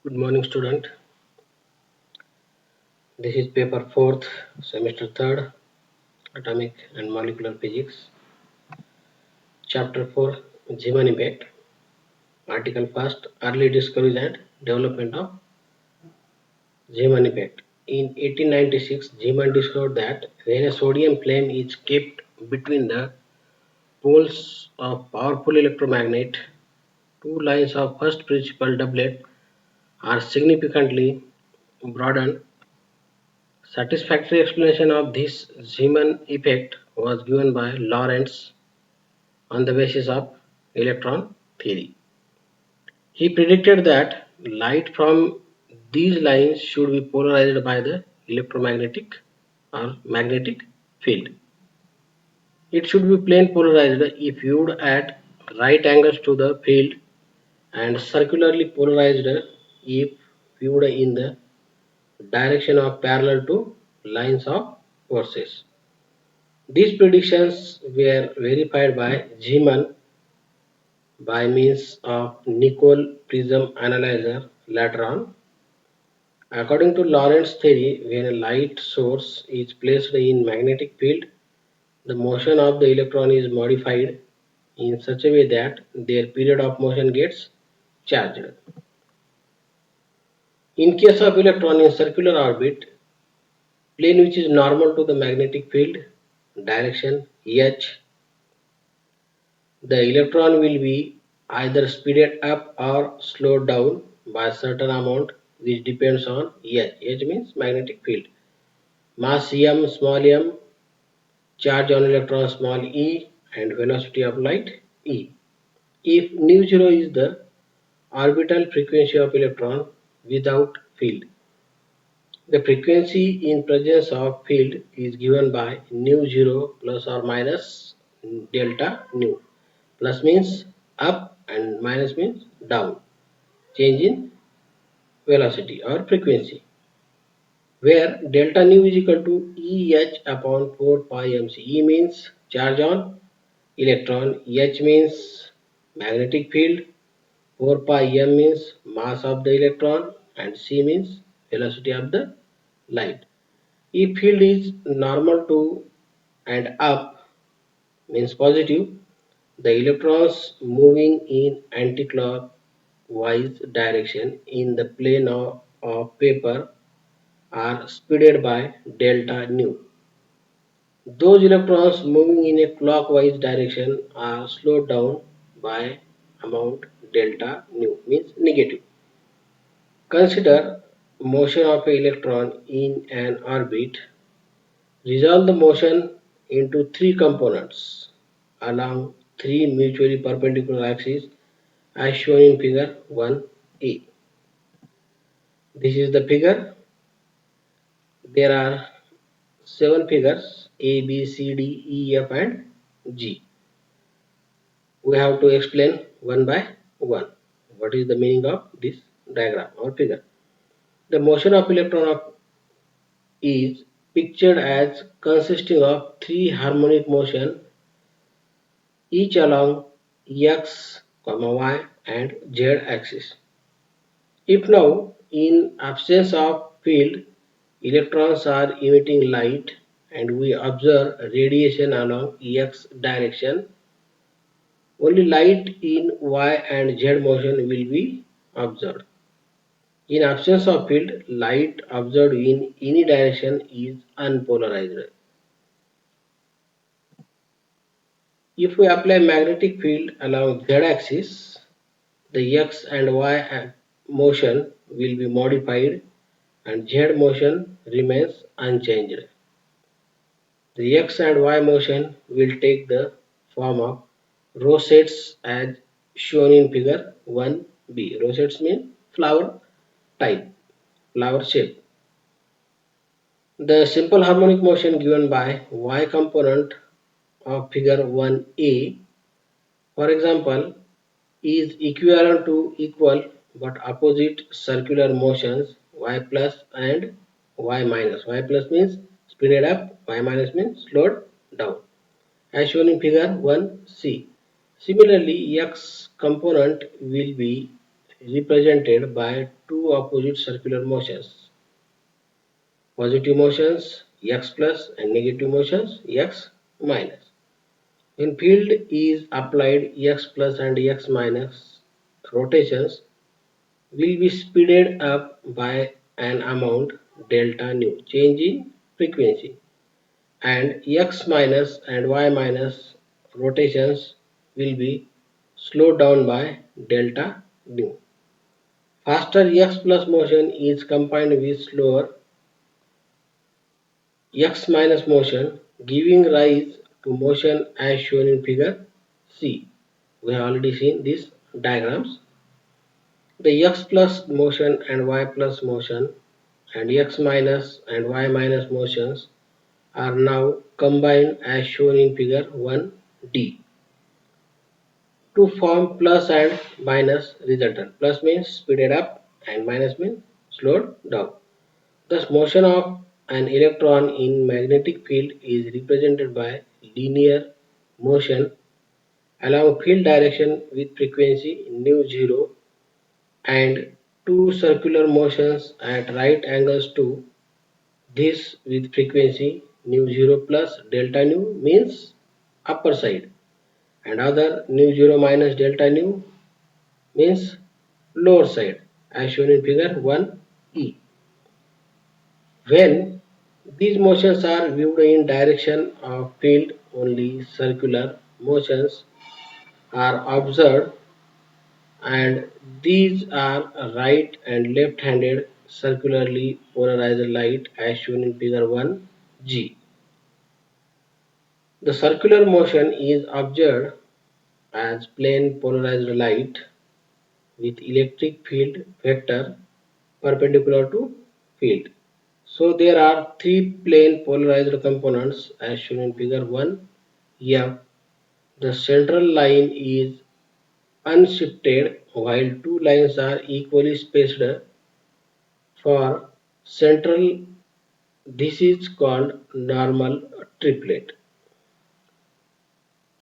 Good morning, student. This is paper 4th, semester 3rd, Atomic and Molecular Physics, chapter 4, Zeeman Impact, article 1st, Early Discoveries and Development of Zeeman Impact. In 1896, Zeeman discovered that when a sodium flame is kept between the poles of powerful electromagnet, two lines of first principle doublet are significantly broadened. Satisfactory explanation of this Zeeman effect was given by Lorentz on the basis of electron theory. He predicted that light from these lines should be polarized by the electromagnetic or magnetic field. It should be plane polarized if viewed at right angles to the field and circularly polarized if viewed in the direction of parallel to lines of forces. These predictions were verified by Zeeman by means of Nicol prism analyzer later on. According to Lorentz theory, when a light source is placed in magnetic field, the motion of the electron is modified in such a way that their period of motion gets charged. In case of electron in circular orbit, plane which is normal to the magnetic field, direction h, the electron will be either speeded up or slowed down by a certain amount which depends on H. H means magnetic field. Mass m, small m, charge on electron small e and velocity of light e. If nu zero is the orbital frequency of electron without field, the frequency in presence of field is given by nu zero plus or minus delta nu. Plus means up and minus means down. Change in velocity or frequency. Where delta nu is equal to Eh upon 4 pi mc. E means charge on electron. H means magnetic field. 4 pi m means mass of the electron. And c means velocity of the light. If field is normal to and up means positive, the electrons moving in anticlockwise direction in the plane of paper are speeded by delta nu. Those electrons moving in a clockwise direction are slowed down by amount delta nu means negative. Consider motion of an electron in an orbit. Resolve the motion into three components along three mutually perpendicular axes as shown in figure 1a. This is the figure. There are 7 figures A, B, C, D, E, F and G. We have to explain one by one. What is the meaning of this diagram or figure? The motion of electron is pictured as consisting of three harmonic motion each along x, y and z axis. If now in absence of field electrons are emitting light and we observe radiation along x direction, only light in y and z motion will be observed. In absence of field, light observed in any direction is unpolarized. If we apply magnetic field along z axis, the x and y motion will be modified and z motion remains unchanged. The x and y motion will take the form of rosettes as shown in figure 1b. Rosettes mean flower type, flower shape. The simple harmonic motion given by y component of figure 1a, for example, is equivalent to equal but opposite circular motions y plus and y minus. Y plus means speeded up, y minus means slowed down, as shown in figure 1c. Similarly, x component will be represented by two opposite circular motions. Positive motions x plus and negative motions x minus. When field is applied, x plus and x minus rotations will be speeded up by an amount delta nu, change in frequency, and x minus and y minus rotations will be slowed down by delta nu. Faster x plus motion is combined with slower x minus motion, giving rise to motion as shown in figure C. We have already seen these diagrams. The x plus motion and y plus motion and x minus and y minus motions are now combined as shown in figure 1D to form plus and minus resultant. Plus means speeded up and minus means slowed down. Thus, motion of an electron in magnetic field is represented by linear motion along field direction with frequency nu 0 and two circular motions at right angles to this with frequency nu 0 plus delta nu means upper side and other nu 0 minus delta nu means lower side as shown in figure 1e. When these motions are viewed in direction of field, only circular motions are observed, and these are right and left-handed circularly polarized light as shown in figure 1g. The circular motion is observed as plane polarized light with electric field vector perpendicular to field. So there are three plane polarized components as shown in figure 1F. The central line is unshifted while two lines are equally spaced for central. This is called normal triplet.